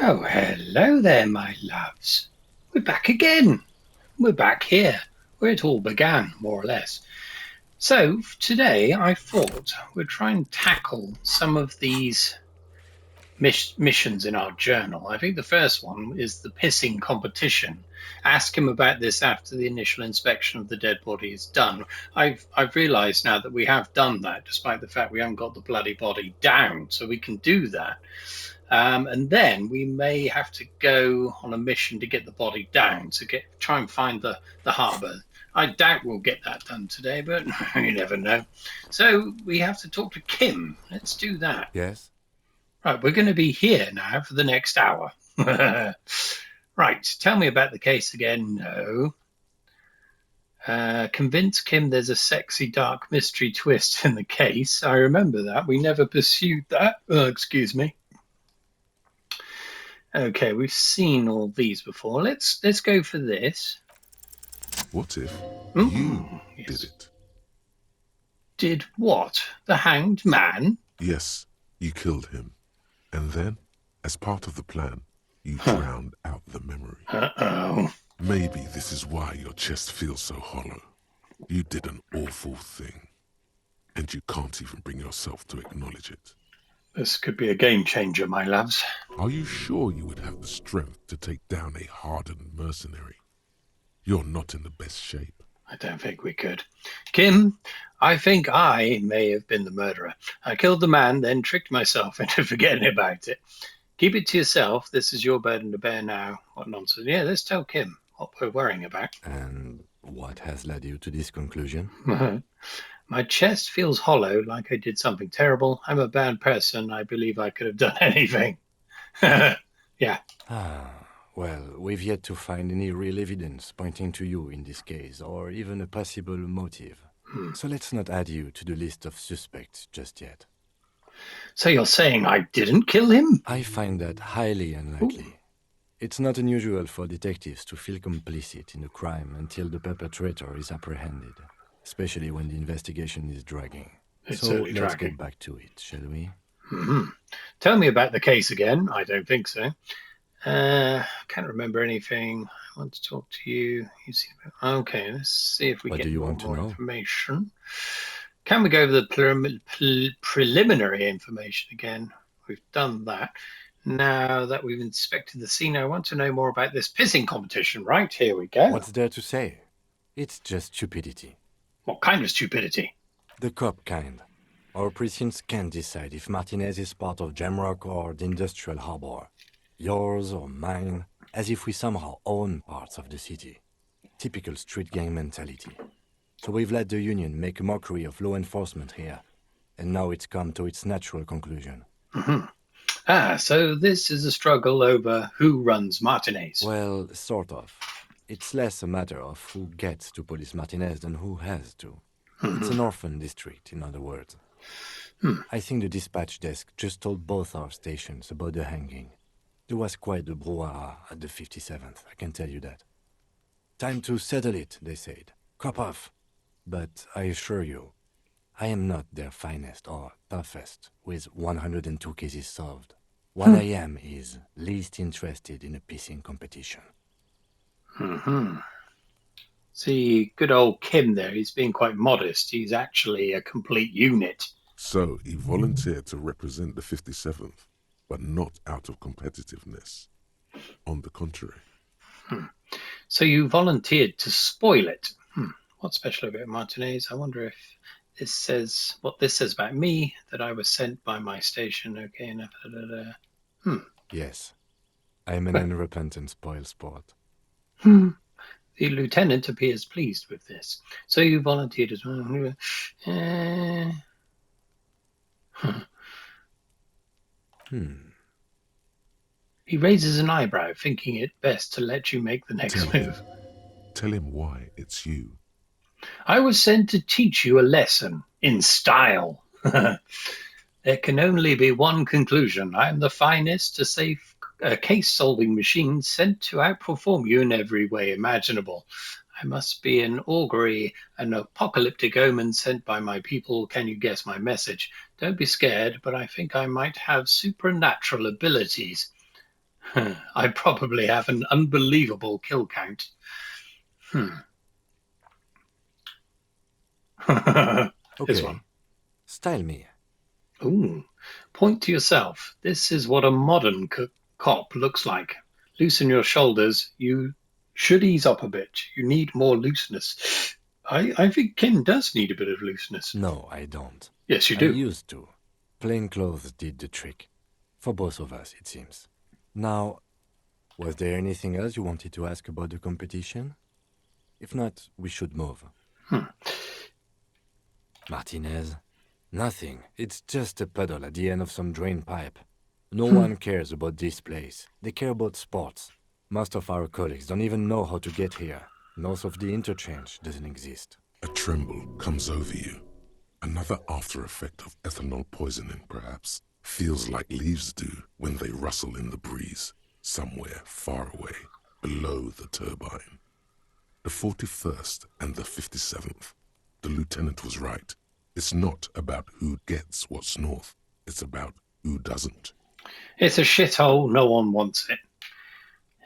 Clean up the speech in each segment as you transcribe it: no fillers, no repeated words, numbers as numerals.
Oh, hello there, my loves. We're back again. We're back here, where it all began, more or less. So, today I thought we'd try and tackle some of these missions in our journal. I think the first one is the pissing competition. Ask him about this after the initial inspection of the dead body is done. I've realised now that we have done that, despite the fact we haven't got the bloody body down, so we can do that. And then we may have to go on a mission to get the body down to try and find the harbour. I doubt we'll get that done today, but you never know. So we have to talk to Kim. Let's do that. Yes? Right, we're going to be here now for the next hour. Right, tell me about the case again. No. Convince Kim there's a sexy dark mystery twist in the case. I remember that. We never pursued that. Excuse me. Okay, we've seen all these before. Let's go for this. What if you Yes. did it? Did what? The hanged man? Yes, you killed him. And then, as part of the plan, you drowned out the memory. Uh-oh. Maybe this is why your chest feels so hollow. You did an awful thing. And you can't even bring yourself to acknowledge it. This could be a game changer, my loves. Are you sure you would have the strength to take down a hardened mercenary? You're not in the best shape. I don't think we could. Kim, I think I may have been the murderer. I killed the man, then tricked myself into forgetting about it. Keep it to yourself. This is your burden to bear now. What nonsense. Yeah, let's tell Kim what we're worrying about. And what has led you to this conclusion? My chest feels hollow, like I did something terrible. I'm a bad person. I believe I could have done anything. Yeah. Well, we've yet to find any real evidence pointing to you in this case, or even a possible motive. So let's not add you to the list of suspects just yet. So you're saying I didn't kill him? I find that highly unlikely. Ooh. It's not unusual for detectives to feel complicit in a crime until the perpetrator is apprehended, especially when the investigation is dragging. So let's get back to it, shall we? Mm-hmm. Tell me about the case again. I don't think so. Can't remember anything. I want to talk to you. Okay, let's see if we get more information. Can we go over the preliminary information again? We've done that. Now that we've inspected the scene, I want to know more about this pissing competition. Right, here we go. What's there to say? It's just stupidity. What kind of stupidity? The cop kind. Our precincts can't decide if Martinez is part of Jamrock or the industrial harbor. Yours or mine, as if we somehow own parts of the city. Typical street gang mentality. So we've let the union make a mockery of law enforcement here, and now it's come to its natural conclusion. Mm-hmm. So this is a struggle over who runs Martinez. Well, sort of. It's less a matter of who gets to police Martinez than who has to. Mm-hmm. It's an orphan district, in other words. I think the dispatch desk just told both our stations about the hanging. There was quite the brouhaha at the 57th, I can tell you that. Time to settle it, they said. Cop off. But I assure you, I am not their finest or toughest, with 102 cases solved. What I am is least interested in a pissing competition. Mm-hmm. See, good old Kim there, he's being quite modest. He's actually a complete unit. So he volunteered to represent the 57th. But not out of competitiveness. On the contrary. So you volunteered to spoil it. What's special about Martinez? I wonder if this says what this says about me, that I was sent by my station. Okay, enough. Yes. I'm an unrepentant spoil sport. The lieutenant appears pleased with this. So you volunteered as well. He raises an eyebrow, thinking it best to let you make the next move. Tell him why it's you. I was sent to teach you a lesson in style. There can only be one conclusion. I am the finest to safe case-solving machine sent to outperform you in every way imaginable. I must be an augury, an apocalyptic omen sent by my people. Can you guess my message? Don't be scared, but I think I might have supernatural abilities. I probably have an unbelievable kill count. Here's one. Okay, style me. Ooh. Point to yourself. This is what a modern cop looks like. Loosen your shoulders. You should ease up a bit. You need more looseness. I think Kim does need a bit of looseness. No, I don't. Yes, you I do. used to. Plain clothes did the trick. For both of us, it seems. Now, was there anything else you wanted to ask about the competition? If not, we should move. Martinez? Nothing. It's just a puddle at the end of some drain pipe. No one cares about this place. They care about sports. Most of our colleagues don't even know how to get here. North of the interchange doesn't exist. A tremble comes over you. Another after effect of ethanol poisoning, perhaps. Feels like leaves do when they rustle in the breeze, somewhere far away, below the turbine. The 41st and the 57th. The lieutenant was right. It's not about who gets what's north. It's about who doesn't. It's a shithole. No one wants it.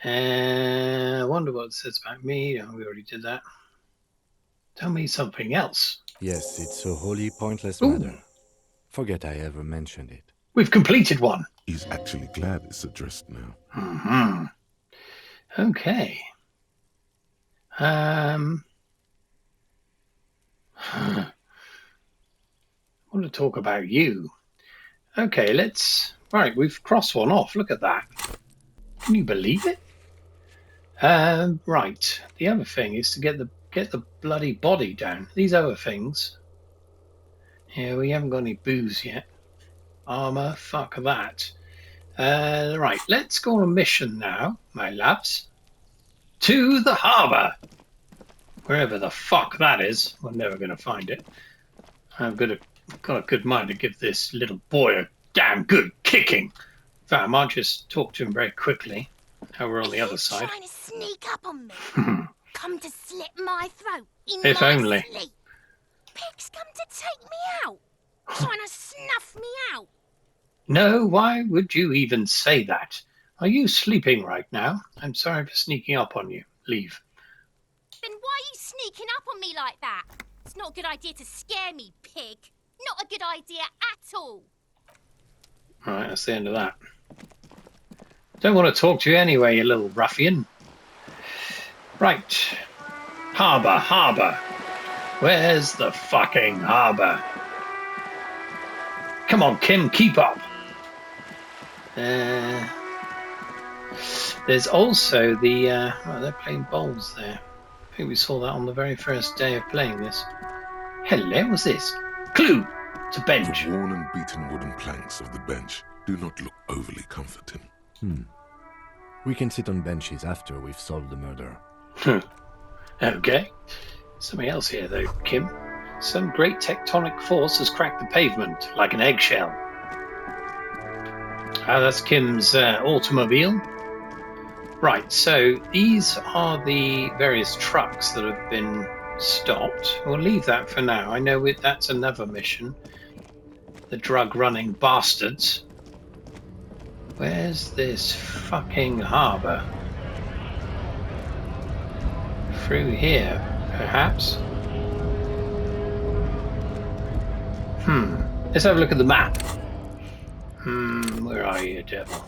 I wonder what it says about me. Oh, we already did that. Tell me something else. Yes, it's a wholly pointless Ooh. matter. Forget I ever mentioned it. We've completed one. He's actually glad it's addressed now. Okay. I want to talk about you. Okay, right, we've crossed one off. Look at that. Can you believe it? Right. The other thing is to get the bloody body down. These other things. Yeah, we haven't got any booze yet. Armor, fuck that. Right, let's go on a mission now, my lads. To the harbour. Wherever the fuck that is. We're never going to find it. I've got a good mind to give this little boy a damn good kicking. In fact, I might just talk to him very quickly. Now we're on the other side. Trying to sneak up on me. Come to slit my throat in If my only. sleep. Pig's come to take me out. Trying to snuff me out. No, why would you even say that? Are you sleeping right now? I'm sorry for sneaking up on you. Leave. Then why are you sneaking up on me like that? It's not a good idea to scare me, pig. Not a good idea at all. Right, that's the end of that. Don't want to talk to you anyway, you little ruffian. Right. Harbour. Where's the fucking harbour? Come on, Kim, keep up. There's also the... oh, they're playing bowls there. I think we saw that on the very first day of playing this. Hello, what's this? Clue! It's a bench. The worn and beaten wooden planks of the bench do not look overly comforting. We can sit on benches after we've solved the murder. Okay. Something else here, though, Kim. Some great tectonic force has cracked the pavement like an eggshell. That's Kim's automobile. Right, so these are the various trucks that have been stopped. We'll leave that for now. I know that's another mission. The drug-running bastards. Where's this fucking harbour? Through here, perhaps? Let's have a look at the map. Where are you, devil?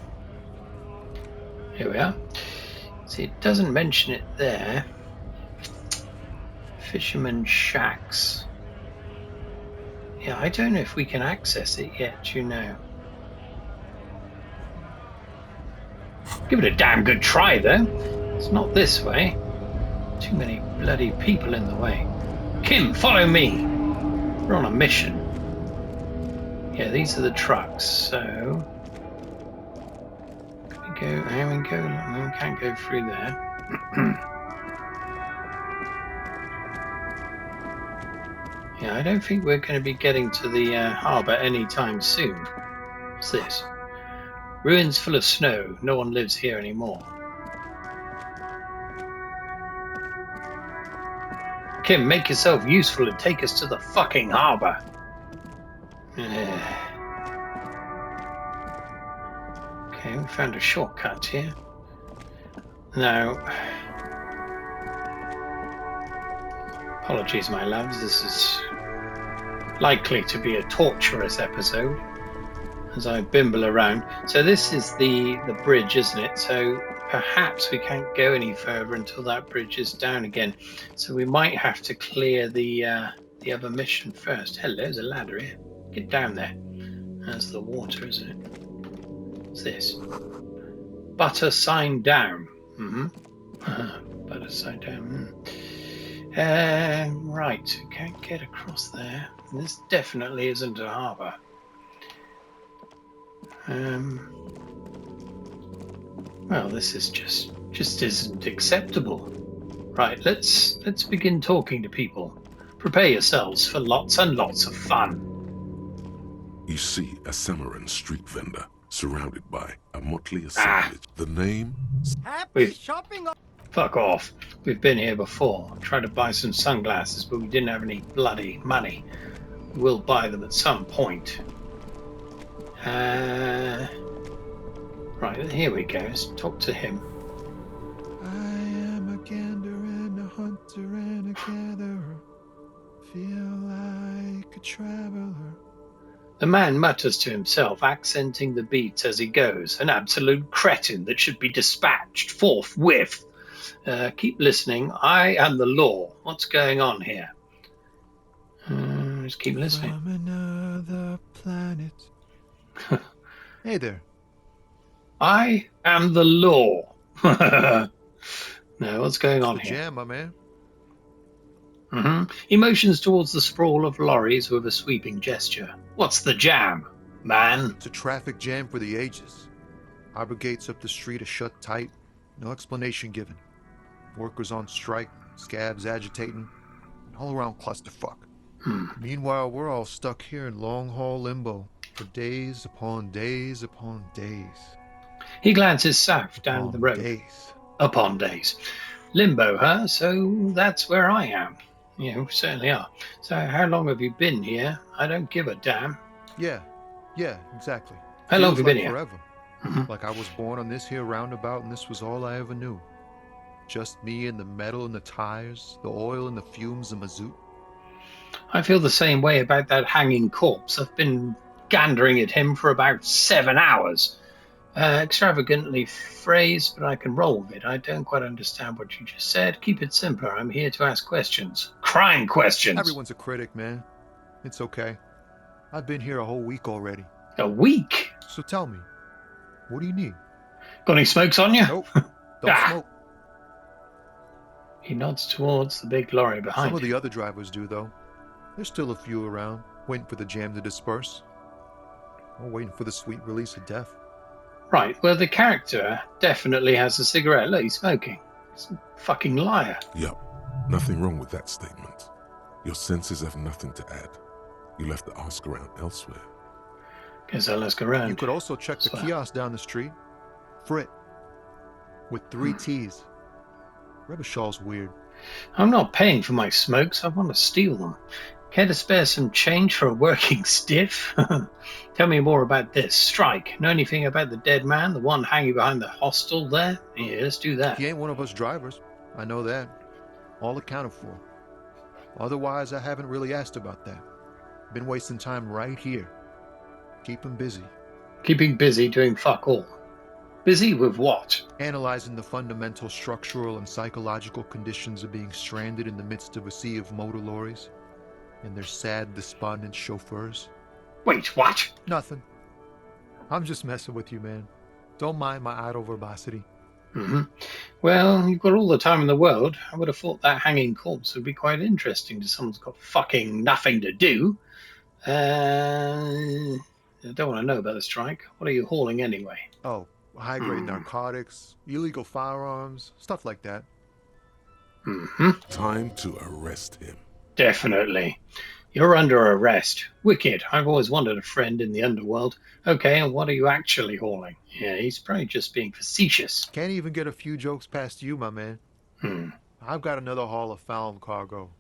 Here we are. See, it doesn't mention it there. Fisherman shacks. Yeah, I don't know if we can access it yet, you know. Give it a damn good try, though. It's not this way. Too many bloody people in the way. Kim, follow me. We're on a mission. Yeah, these are the trucks, so... Can we go... Here we go. No, we can't go through there. Yeah, I don't think we're going to be getting to the harbour anytime soon. What's this? Ruins full of snow. No one lives here anymore. Kim, make yourself useful and take us to the fucking harbour. Okay, Okay, we found a shortcut here. Now, apologies, my loves. This is likely to be a torturous episode as I bimble around. So this is the bridge, isn't it? So perhaps we can't go any further until that bridge is down again. So we might have to clear the other mission first. Hello, there's a ladder here. Get down there. That's the water, isn't it? What's this? Butter sign down. Butter sign down. Right, we can't get across there. This definitely isn't a harbour. Well, this is just isn't acceptable. Right, let's begin talking to people. Prepare yourselves for lots and lots of fun. You see a Samaran street vendor surrounded by a motley assemblage. The name? Happy shopping. Fuck off. We've been here before. Tried to buy some sunglasses, but we didn't have any bloody money. We'll buy them at some point. Right, here we go. Let's talk to him. I am a gander and a hunter and a gatherer. Feel like a traveler. The man mutters to himself, accenting the beats as he goes. An absolute cretin that should be dispatched forthwith. Keep listening. I am the law. What's going on here? Just keep listening. From another planet. Hey there. I am the law. No, what's going on here? Jam, my man. He motions towards the sprawl of lorries with a sweeping gesture. What's the jam, man? It's a traffic jam for the ages. Harbor gates up the street are shut tight. No explanation given. Workers on strike, scabs agitating, an all-around clusterfuck. Meanwhile, we're all stuck here in long-haul limbo for days upon days upon days. He glances south down the road. Days. Upon days. Limbo, huh? So that's where I am. You certainly are. So how long have you been here? I don't give a damn. Yeah, exactly. How long have you been here? Forever. Like I was born on this here roundabout and this was all I ever knew. Just me and the metal and the tires, the oil and the fumes and mazout. I feel the same way about that hanging corpse. I've been gandering at him for about 7 hours. Extravagantly phrased, but I can roll with it. I don't quite understand what you just said. Keep it simpler. I'm here to ask questions. Crying questions. Everyone's a critic, man. It's okay. I've been here a whole week already. A week? So tell me, what do you need? Got any smokes on you? Nope. Don't smoke. He nods towards the big lorry behind him. Some of the other drivers do, though. There's still a few around, waiting for the jam to disperse. Or waiting for the sweet release of death. Right, well, the character definitely has a cigarette. Look, he's smoking. He's a fucking liar. Yup. Nothing wrong with that statement. Your senses have nothing to add. You left the ask around elsewhere. Guess I'll ask around. You could also check the kiosk down the street. Frit. With 3 T's. Rebishaw's weird. I'm not paying for my smokes. I want to steal them. Care to spare some change for a working stiff? Tell me more about this strike. Know anything about the dead man, the one hanging behind the hostel there? Yeah, let's do that. He ain't one of us drivers. I know that. All accounted for. Otherwise, I haven't really asked about that. Been wasting time right here. Keep him busy. Keeping busy doing fuck all. Busy with what? Analyzing the fundamental structural and psychological conditions of being stranded in the midst of a sea of motor lorries and their sad, despondent chauffeurs. Wait, what? Nothing. I'm just messing with you, man. Don't mind my idle verbosity. Well, you've got all the time in the world. I would have thought that hanging corpse would be quite interesting to someone who's got fucking nothing to do. I don't want to know about the strike. What are you hauling anyway? Oh, high-grade narcotics, illegal firearms, stuff like that. Time to arrest him. Definitely. You're under arrest. Wicked. I've always wanted a friend in the underworld. Okay, and what are you actually hauling? Yeah, he's probably just being facetious. Can't even get a few jokes past you, my man. I've got another haul of found cargo.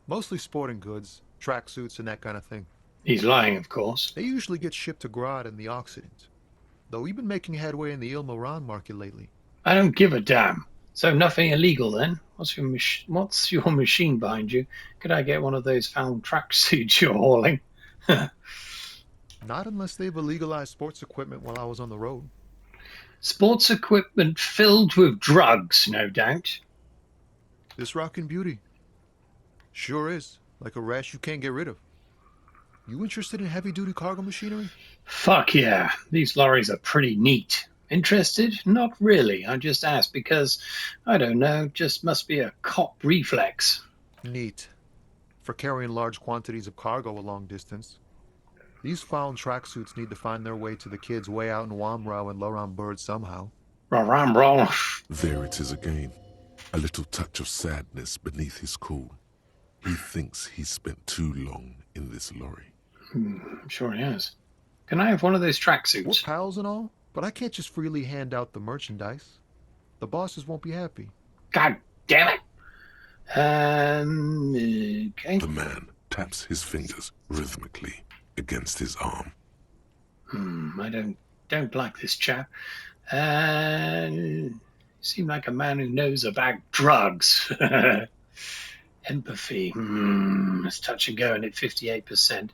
Mostly sporting goods, tracksuits, and that kind of thing. He's lying, of course. They usually get shipped to Grodd in the Occident. though we've been making headway in the Ilmaran market lately. I don't give a damn. So nothing illegal then? What's your machine behind you? Could I get one of those found tracksuits you're hauling? Not unless they've illegalized sports equipment while I was on the road. Sports equipment filled with drugs, no doubt. This rockin' beauty. Sure is. Like a rash you can't get rid of. You interested in heavy-duty cargo machinery? Fuck yeah, these lorries are pretty neat. Interested? Not really. I just asked because, I don't know, just must be a cop reflex. Neat. For carrying large quantities of cargo a long distance. These found tracksuits need to find their way to the kids way out in Wamrau and Loran Bird somehow. Ram. There it is again. A little touch of sadness beneath his cool. He thinks he's spent too long in this lorry. I'm sure he has. Can I have one of those We're tracksuits? pals and all, but I can't just freely hand out the merchandise. The bosses won't be happy. God damn it. Okay. The man taps his fingers rhythmically against his arm. I don't like this chap. Seem like a man who knows about drugs. Empathy. It's touch and go and at 58%.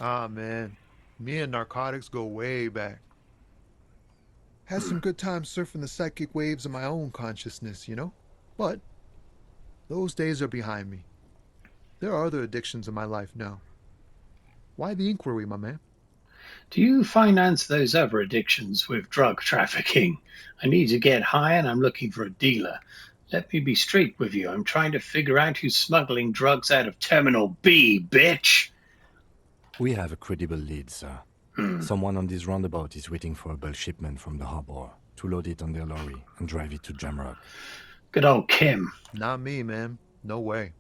Ah, man. Me and narcotics go way back. Had some good times surfing the psychic waves of my own consciousness, you know? But those days are behind me. There are other addictions in my life now. Why the inquiry, my man? Do you finance those other addictions with drug trafficking? I need to get high and I'm looking for a dealer. Let me be straight with you. I'm trying to figure out who's smuggling drugs out of Terminal B, bitch. We have a credible lead, sir. Someone on this roundabout is waiting for a bulk shipment from the harbour to load it on their lorry and drive it to Jamrock. Good old Kim. Not me, man. No way.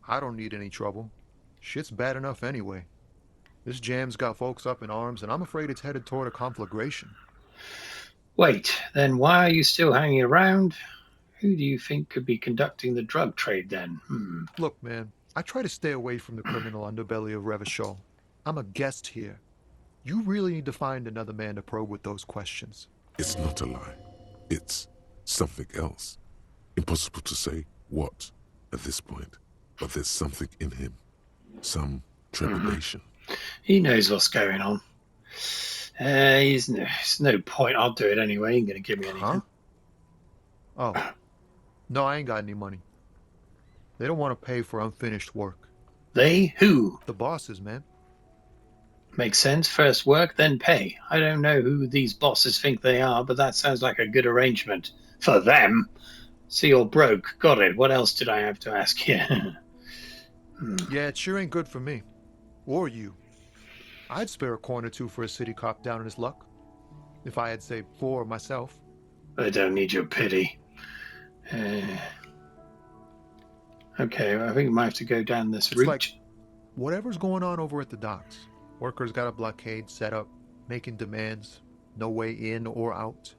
I don't need any trouble. Shit's bad enough anyway. This jam's got folks up in arms, and I'm afraid it's headed toward a conflagration. Wait, then why are you still hanging around? Who do you think could be conducting the drug trade then? Look, man, I try to stay away from the criminal underbelly of Revachol. I'm a guest here. You really need to find another man to probe with those questions. It's not a lie. It's something else. Impossible to say what at this point, but there's something in him. Some trepidation. He knows what's going on. There's no point. I'll do it anyway. He ain't going to give me anything. Huh? Oh. No, I ain't got any money. They don't want to pay for unfinished work. They? Who? The bosses, man. Makes sense. First work, then pay. I don't know who these bosses think they are, but that sounds like a good arrangement. For them. See, you're broke. Got it. What else did I have to ask here? Yeah, it sure ain't good for me. Or you. I'd spare a coin or two for a city cop down in his luck. If I had, say, 4 myself. I don't need your pity. Okay, I think we might have to go down this route. Like whatever's going on over at the docks. Workers got a blockade set up, making demands. No way in or out.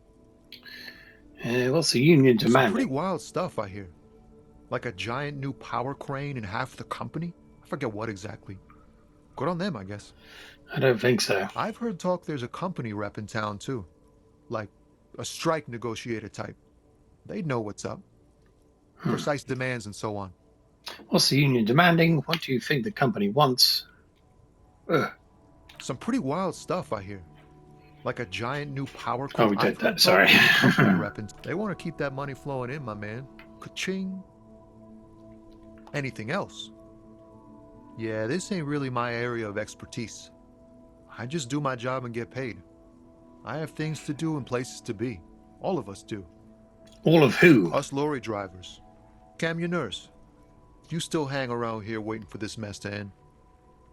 What's the union Some demanding? pretty wild stuff, I hear. Like a giant new power crane in half the company? I forget what exactly. Good on them, I guess. I don't think so. I've heard talk there's a company rep in town, too. Like a strike negotiator type. They'd know what's up. Precise demands and so on. What's the union demanding? What do you think the company wants? Some pretty wild stuff, I hear. Like a giant new power Oh, we did that, sorry. They want to keep that money flowing in, my man. Ka-ching. Anything else? Yeah, this ain't really my area of expertise. I just do my job and get paid. I have things to do and places to be. All of us do. All of who? Us lorry drivers. Camionneurs. You still hang around here waiting for this mess to end.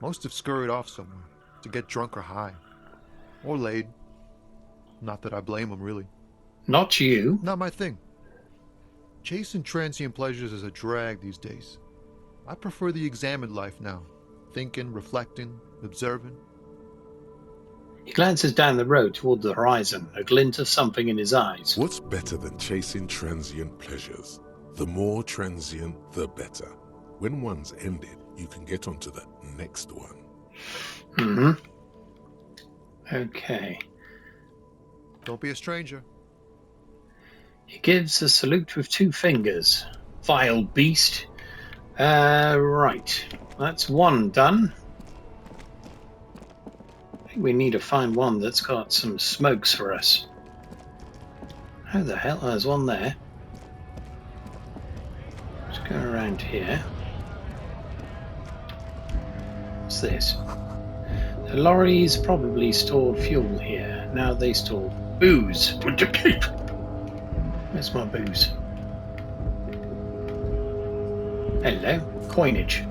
Most have scurried off somewhere to get drunk or high. Or laid. Not that I blame them, really. Not you. Not my thing. Chasing transient pleasures is a drag these days. I prefer the examined life now. Thinking, reflecting, observing. He glances down the road toward the horizon, a glint of something in his eyes. What's better than chasing transient pleasures? The more transient, the better. When one's ended, you can get onto the next one. Okay. Don't be a stranger. He gives a salute with 2 fingers. Vile beast. Right. That's 1 done. I think we need to find one that's got some smokes for us. How the hell? There's one there. Let's go around here. What's this? The lorries probably stored fuel here. Now they store booze. Where's my booze? Hello. Coinage.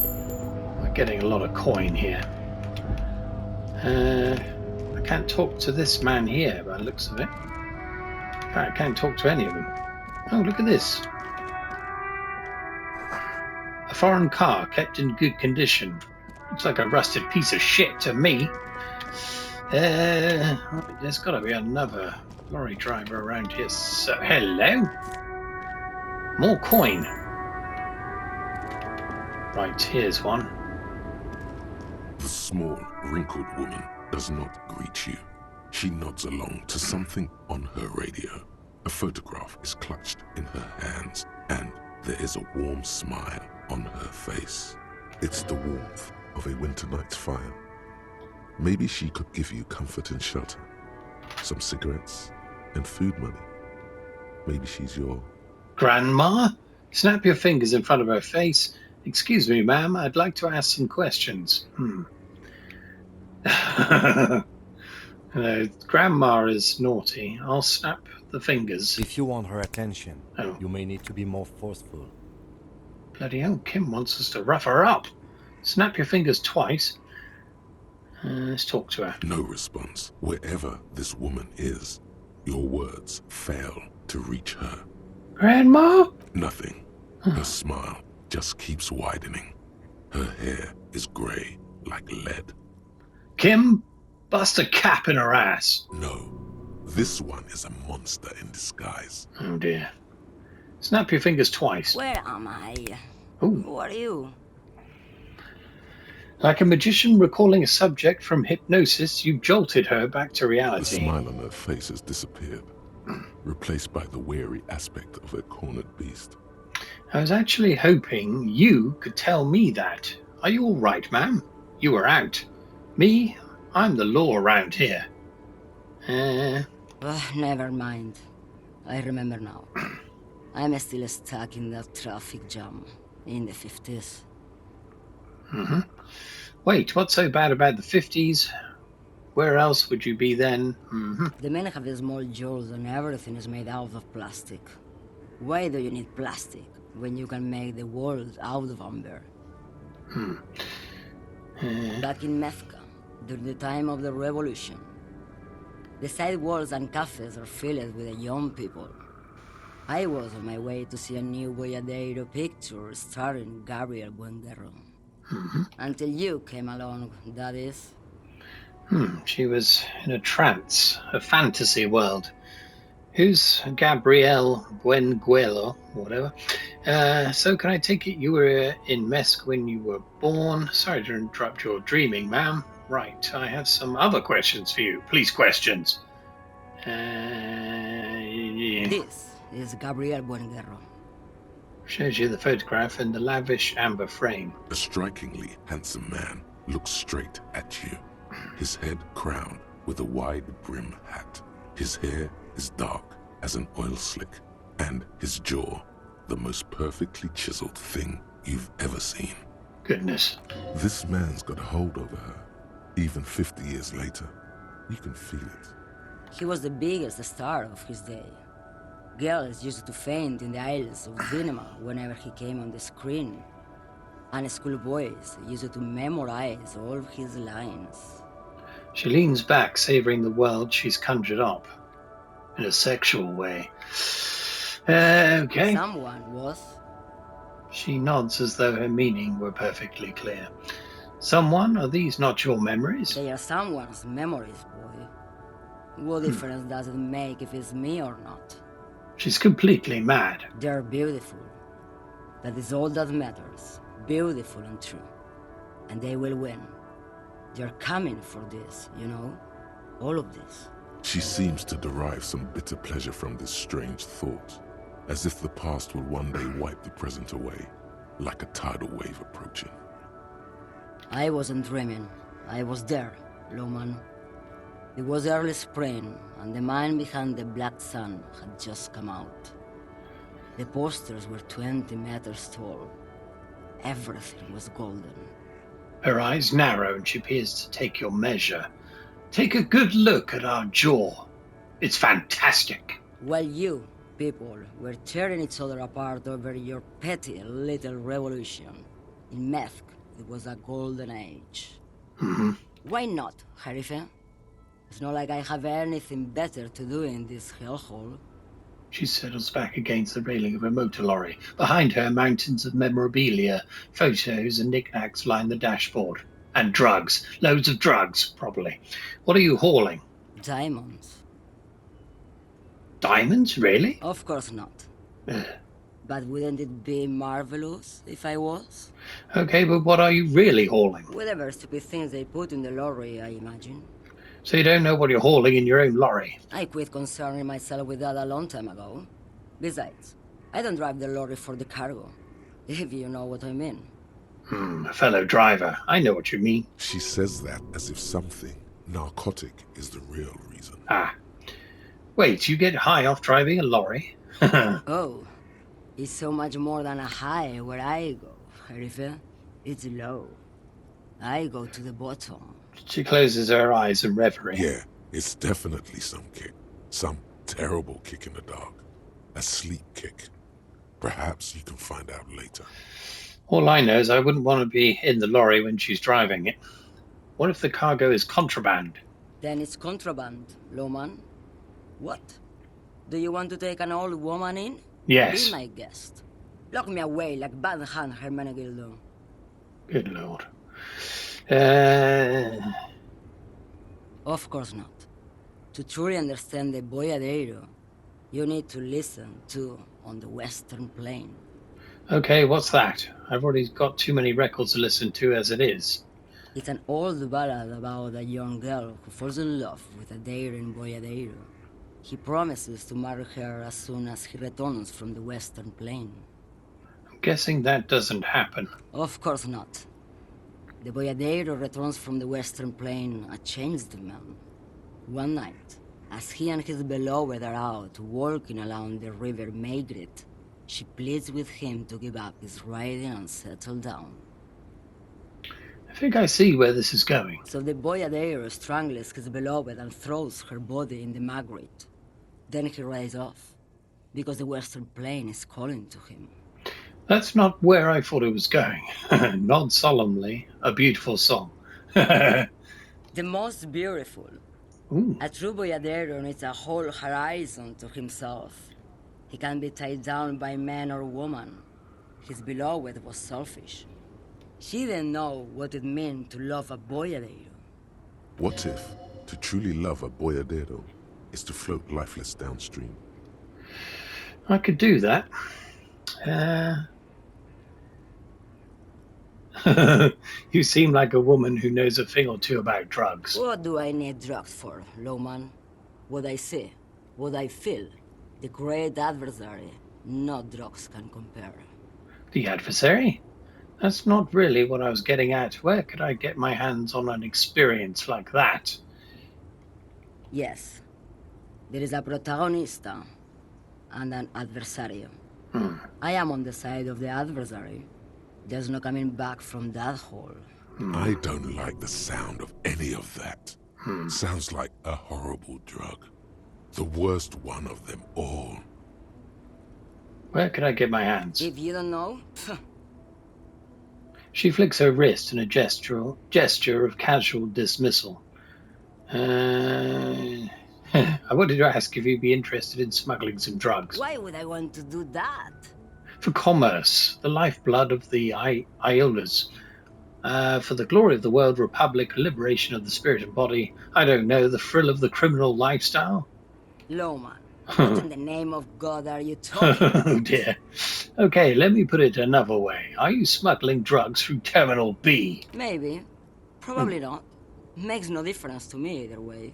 We're getting a lot of coin here. I can't talk to this man here by the looks of it. In fact, I can't talk to any of them. Oh, look at this. A foreign car kept in good condition. Looks like a rusted piece of shit to me. There's got to be another lorry driver around here. So, hello. More coin. Right, here's one. The small, wrinkled woman does not greet you. She nods along to something on her radio. A photograph is clutched in her hands, and there is a warm smile on her face. It's the warmth of a winter night's fire. Maybe she could give you comfort and shelter, some cigarettes and food money. Maybe she's your... Grandma? Snap your fingers in front of her face. Excuse me, ma'am, I'd like to ask some questions. Grandma is naughty. I'll snap the fingers. If you want her attention, Oh. you may need to be more forceful. Bloody hell, Kim wants us to rough her up. Snap your fingers twice. Let's talk to her. No response. Wherever this woman is, your words fail to reach her. Grandma? Nothing. Her smile just keeps widening. Her hair is grey like lead. Kim, bust a cap in her ass. No, this one is a monster in disguise. Oh dear. Snap your fingers twice. Where am I? Ooh. Who are you? Like a magician recalling a subject from hypnosis, you jolted her back to The reality. smile on her face has disappeared, replaced by the wary aspect of a cornered beast. I was actually hoping you could tell me that. Are you all right, ma'am? You were out. Me? I'm the law around here. Never mind. I remember now. I'm still stuck in that traffic jam in the 50s. Wait, what's so bad about the 50s? Where else would you be then? The men have small jaws and everything is made out of plastic. Why do you need plastic when you can make the world out of amber? Back in Mecca, during the time of the revolution, the sidewalks and cafes are filled with young people. I was on my way to see a new Boyadero picture starring Gabriel Buenguerro. Until you came along, that is. She was in a trance, a fantasy world. Who's Gabriel Buenguello, whatever? So can I take it you were in Mesque when you were born? Sorry to interrupt your dreaming, ma'am. Right, I have some other questions for you. Please, questions. This is Gabriel Buenguerro. Shows you the photograph in the lavish amber frame. A strikingly handsome man looks straight at you, his head crowned with a wide brim hat. His hair is dark as an oil slick, and his jaw the most perfectly chiseled thing you've ever seen. Goodness. This man's got a hold over her, even 50 years later. You can feel it. He was the biggest star of his day. Girls used to faint in the aisles of cinema whenever he came on the screen. And schoolboys used to memorize all of his lines. She leans back, savoring the world she's conjured up. In a sexual way. Okay. Someone was. She nods as though her meaning were perfectly clear. Someone? Are these not your memories? They are someone's memories, boy. What difference does it make if it's me or not? She's completely mad. They're beautiful. That is all that matters. Beautiful and true. And they will win. They're coming for this, you know? All of this. She seems to derive some bitter pleasure from this strange thought, as if the past will one day wipe the present away, like a tidal wave approaching. I wasn't dreaming. I was there, Loman. It was early spring, and the man behind the black sun had just come out. The posters were 20 meters tall. Everything was golden. Her eyes narrow and she appears to take your measure. Take a good look at our jaw. It's fantastic. While you, people, were tearing each other apart over your petty little revolution, in Methk, it was a golden age. Mm-hmm. Why not, Harife? It's not like I have anything better to do in this hellhole. She settles back against the railing of a motor lorry. Behind her, mountains of memorabilia, photos and knickknacks line the dashboard. And drugs. Loads of drugs, probably. What are you hauling? Diamonds. Diamonds, really? Of course not. But wouldn't it be marvelous if I was? Okay, but what are you really hauling? Whatever stupid things they put in the lorry, I imagine. So you don't know what you're hauling in your own lorry? I quit concerning myself with that a long time ago. Besides, I don't drive the lorry for the cargo, if you know what I mean. Fellow driver, I know what you mean. She says that as if something narcotic is the real reason. Ah. Wait, you get high off driving a lorry? Oh, it's so much more than a high where I go, Harife. It's low. I go to the bottom. She closes her eyes in reverie. Yeah, it's definitely some kick. Some terrible kick in the dark. A sleep kick. Perhaps you can find out later. All I know is I wouldn't want to be in the lorry when she's driving it. What if the cargo is contraband? Then it's contraband, Loman. What? Do you want to take an old woman in? Yes. Be my guest. Lock me away like Bad Hand Hermenegildo. Good lord. Of course not. To truly understand the Boyadero, you need to listen to On the Western Plain. Okay, what's that? I've already got too many records to listen to as it is. It's an old ballad about a young girl who falls in love with a daring Boyadero. He promises to marry her as soon as he returns from the Western Plain. I'm guessing that doesn't happen. Of course not. The Boyadero returns from the Western Plain a changed man. One night, as he and his beloved are out walking along the river Maigret, she pleads with him to give up his riding and settle down. I think I see where this is going. So the Boyadero strangles his beloved and throws her body in the Maigret. Then he rides off, because the Western Plain is calling to him. That's not where I thought it was going. Nod solemnly. A beautiful song. The most beautiful. Ooh. A true Boyadero needs a whole horizon to himself. He can't be tied down by man or woman. His beloved was selfish. She didn't know what it meant to love a Boyadero. What if to truly love a boyadero is to float lifeless downstream? I could do that. You seem like a woman who knows a thing or two about drugs. What do I need drugs for, Loman? What I see, what I feel. The great adversary, no drugs can compare. The adversary? That's not really what I was getting at. Where could I get my hands on an experience like that? Yes. There is a protagonista and an adversario. I am on the side of the adversary. There's no coming back from that hole. I don't like the sound of any of that. Sounds like a horrible drug. The worst one of them all. Where could I get my hands? If you don't know, She flicks her wrist in a gesture of casual dismissal. I wanted to ask if you'd be interested in smuggling some drugs. why would I want to do that? For commerce, the lifeblood of the Iolas. For the glory of the world, republic, liberation of the spirit and body. I don't know, the thrill of the criminal lifestyle. Loman, what in the name of God are you talking? Oh dear. Okay, let me put it another way. Are you smuggling drugs through Terminal B? Maybe. Probably not. Makes no difference to me either way.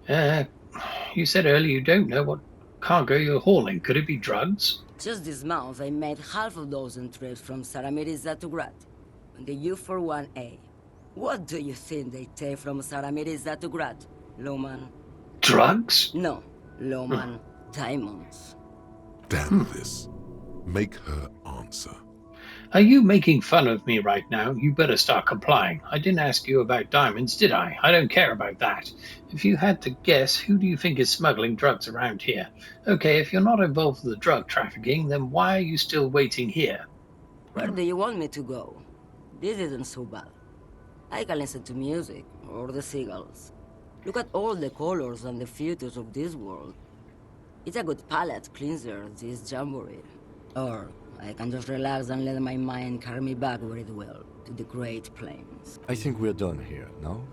You said earlier you don't know what cargo you're hauling. Could it be drugs? Just this month, I made half a dozen trips from Saramiriza to Grat, on the U41A. What do you think they take from Saramiriza to Grat, Loman? Drugs? No, Loman, diamonds. Damn this. Make her answer. Are you making fun of me right now? You better start complying. I didn't ask you about diamonds, did I? I don't care about that. If you had to guess, who do you think is smuggling drugs around here? Okay, if you're not involved with the drug trafficking, then why are you still waiting here? Where do you want me to go? This isn't so bad. I can listen to music, or the seagulls. Look at all the colors and the futures of this world. It's a good palate cleanser, this jamboree. Or I can just relax and let my mind carry me back where it will, to the Great Plains. I think we're done here, no?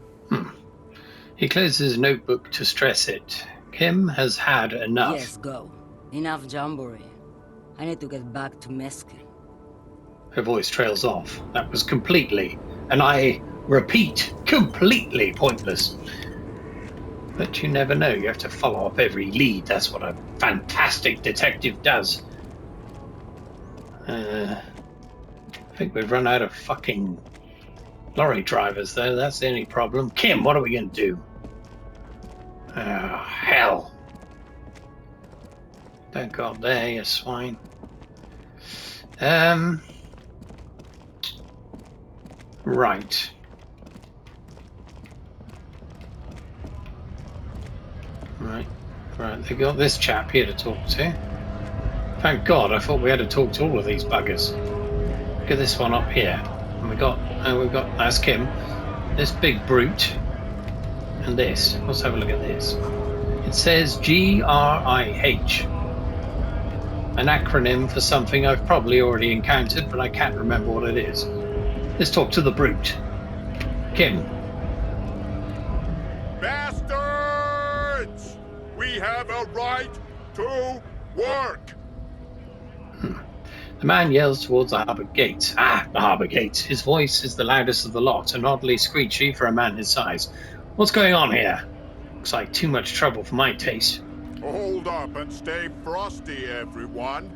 He closes his notebook to stress it. Kim has had enough. Yes, go. Enough jamboree. I need to get back to Meskin. Her voice trails off. That was completely, and I repeat, completely pointless. But you never know. You have to follow up every lead. That's what a fantastic detective does. I think we've run out of fucking lorry drivers, though. That's the only problem. Kim, what are we going to do? Oh, hell. Don't go up there, you swine. Right. Right, they got this chap here to talk to. Thank God, I thought we had to talk to all of these buggers. Look at this one up here. And we've got, that's Kim, this big brute, and this. Let's have a look at this. It says GRIH, an acronym for something I've probably already encountered, but I can't remember what it is. Let's talk to the brute. Kim. Bastards! We have a right to work! The man yells towards the harbour gates. Ah, the harbour gates. His voice is the loudest of the lot, and oddly screechy for a man his size. What's going on here? Looks like too much trouble for my taste. Hold up and stay frosty, everyone.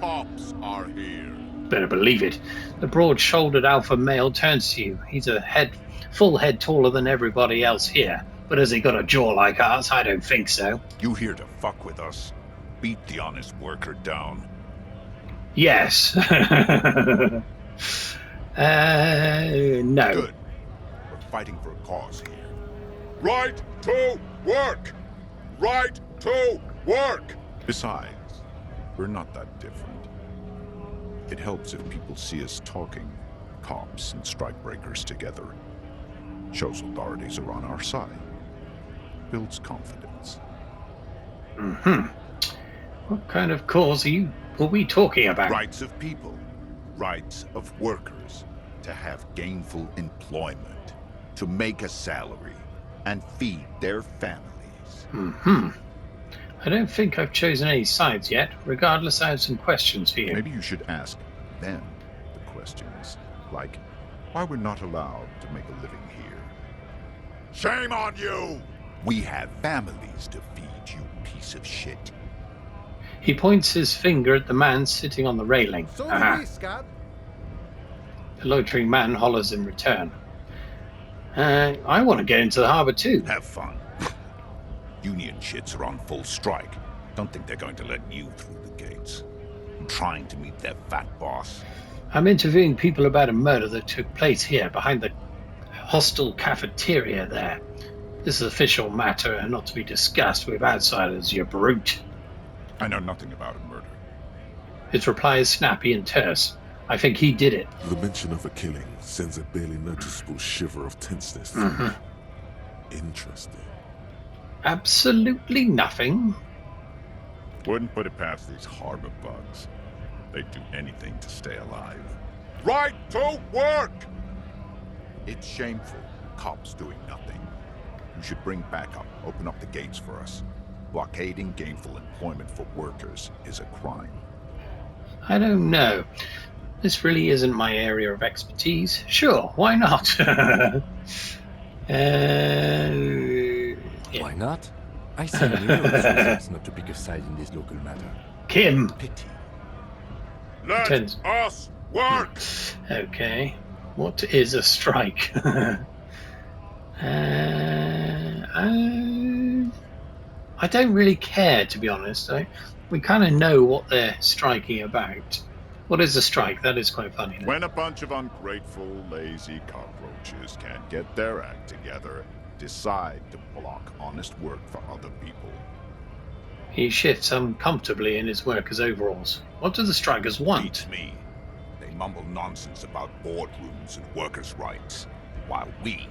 Cops are here. Better believe it. The broad-shouldered alpha male turns to you. He's a full head taller than everybody else here. But has he got a jaw like ours? I don't think so. You here to fuck with us? Beat the honest worker down. Yes. No. Good. We're fighting for a cause here. Right to work! Right to work! Besides, we're not that different. It helps if people see us talking, cops and strikebreakers together. Shows authorities are on our side. Builds confidence. What kind of cause are we talking about? Rights of people. Rights of workers. To have gainful employment. To make a salary. And feed their families. I don't think I've chosen any sides yet. Regardless, I have some questions for you. Maybe you should ask them the questions. Like, why we're not allowed to make a living here. Shame on you! We have families to feed, you piece of shit. He points his finger at the man sitting on the railing. So do we, Scott. The loitering man hollers in return. I want to get into the harbour too. Have fun. Union shits are on full strike. Don't think they're going to let you through the gates. I'm trying to meet their fat boss. I'm interviewing people about a murder that took place here behind the hostel cafeteria there. This is official matter and not to be discussed with outsiders, you brute. I know nothing about a murder. His reply is snappy and terse. I think he did it. The mention of a killing sends a barely noticeable shiver of tenseness through me. Interesting. Absolutely nothing. Wouldn't put it past these harbor bugs. They'd do anything to stay alive. Right to work! It's shameful. Cops doing nothing. You should bring backup. Open up the gates for us. Blockading gainful employment for workers is a crime. I don't know. This really isn't my area of expertise. Sure, why not? Yeah. Why not? I see numerous reasons not to pick a side in this local matter. Kim. Pity. Let Turns- us work! Okay. What is a strike? I don't really care, to be honest. We kind of know what they're striking about. What is a strike? That is quite funny. When a bunch of ungrateful, lazy cockroaches can't get their act together, decide to block honest work for other people. He shifts uncomfortably in his workers' overalls. What do the strikers want? Beats me. They mumble nonsense about boardrooms and workers' rights, while we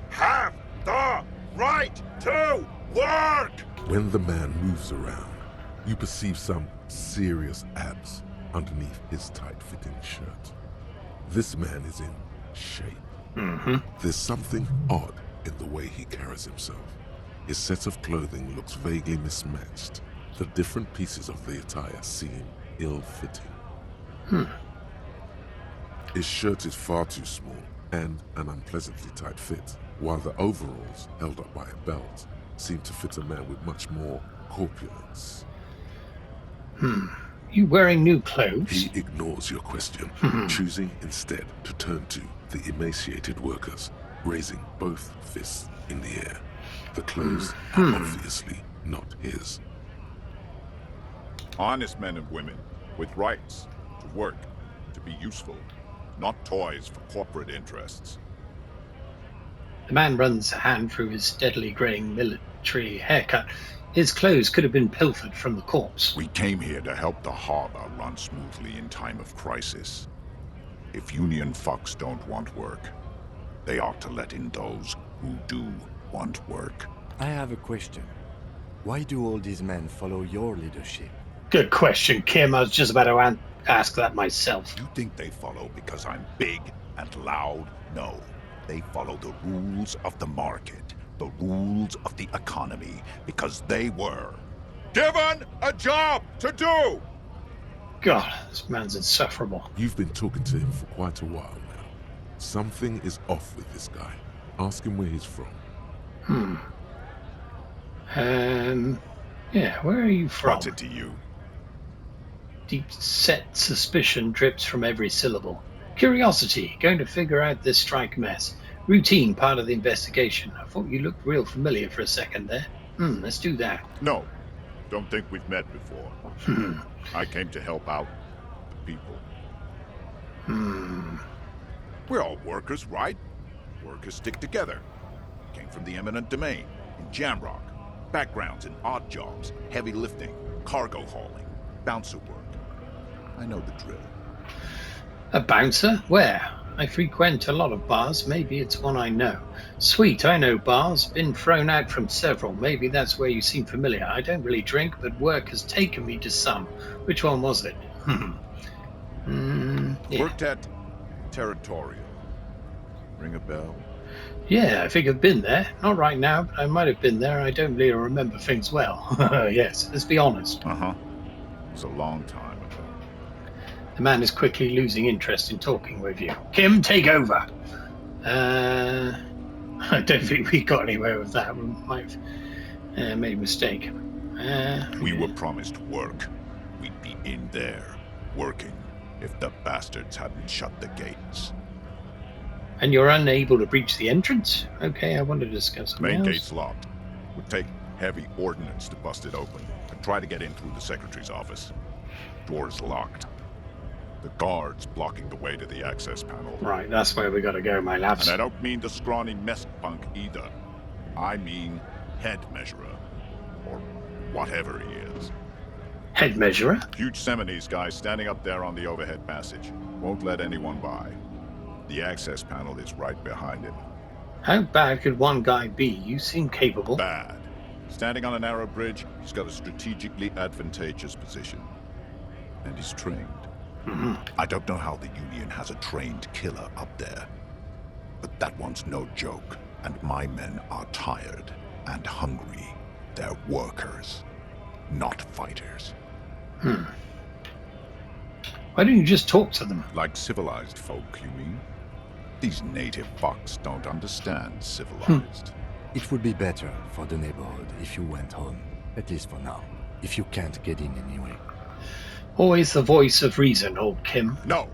have the right to work! When the man moves around, you perceive some serious abs underneath his tight-fitting shirt. This man is in shape. There's something odd in the way he carries himself. His set of clothing looks vaguely mismatched. The different pieces of the attire seem ill-fitting. His shirt is far too small and an unpleasantly tight fit, while the overalls, held up by a belt, seem to fit a man with much more corpulence. You wearing new clothes? He ignores your question, choosing instead to turn to the emaciated workers, raising both fists in the air. The clothes are obviously not his. Honest men and women with rights to work, to be useful, not toys for corporate interests. The man runs a hand through his steadily greying military haircut. His clothes could have been pilfered from the corpse. We came here to help the harbor run smoothly in time of crisis. If union fucks don't want work, they ought to let in those who do want work. I have a question. Why do all these men follow your leadership? Good question, Kim. I was just about to ask that myself. You think they follow because I'm big and loud? No. They follow the rules of the market, the rules of the economy, because they were given a job to do! God, this man's insufferable. You've been talking to him for quite a while now. Something is off with this guy. Ask him where he's from. Yeah, where are you from? What's it to you? Deep-set suspicion drips from every syllable. Curiosity, going to figure out this strike mess. Routine, part of the investigation. I thought you looked real familiar for a second there. Let's do that. No. Don't think we've met before. I came to help out the people. We're all workers, right? Workers stick together. Came from the eminent domain, in Jamrock. Backgrounds in odd jobs, heavy lifting, cargo hauling, bouncer work. I know the drill. A bouncer? Where? I frequent a lot of bars. Maybe it's one I know. Sweet, I know bars. Been thrown out from several. Maybe that's where you seem familiar. I don't really drink, but work has taken me to some. Which one was it? Yeah. Worked at Territorial. Ring a bell? Yeah, I think I've been there. Not right now, but I might have been there. I don't really remember things well. Yes, let's be honest. Uh-huh. It was a long time ago. The man is quickly losing interest in talking with you. Kim, take over. I don't think we got anywhere with that. We might have made a mistake. We were promised work. We'd be in there, working, if the bastards hadn't shut the gates. And you're unable to breach the entrance? Okay, I want to discuss something Main else. gate's locked. Would take heavy ordnance to bust it open and try to get in through the secretary's office. Door's locked. The guard's blocking the way to the access panel. Right, that's where we gotta go, my lads. And I don't mean the scrawny mess punk either. I mean head measurer. Or whatever he is. Head measurer? Huge Seminese guy standing up there on the overhead passage. Won't let anyone by. The access panel is right behind him. How bad could one guy be? You seem capable. Bad. Standing on a narrow bridge, he's got a strategically advantageous position. And he's trained. I don't know how the Union has a trained killer up there. But that one's no joke. And my men are tired and hungry. They're workers, not fighters. Why don't you just talk to them? Like civilized folk, you mean? These native fucks don't understand civilized. It would be better for the neighborhood if you went home, at least for now, if you can't get in anyway. Always the voice of reason, old Kim. No.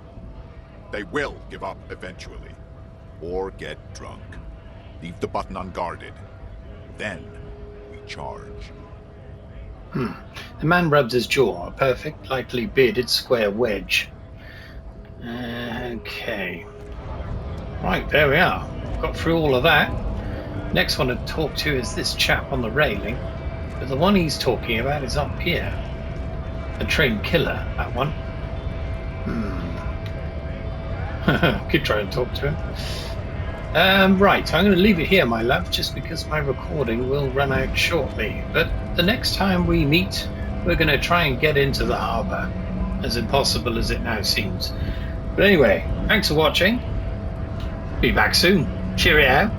They will give up eventually. Or get drunk. Leave the button unguarded. Then we charge. The man rubs his jaw, a perfect, lightly bearded square wedge. Okay. Right, there we are. Got through all of that. Next one to talk to is this chap on the railing. But the one he's talking about is up here. A trained killer, that one. Could try and talk to him. Right, I'm going to leave it here, my love, just because my recording will run out shortly. But the next time we meet, we're going to try and get into the harbour, as impossible as it now seems. But anyway, thanks for watching. Be back soon. Cheerio.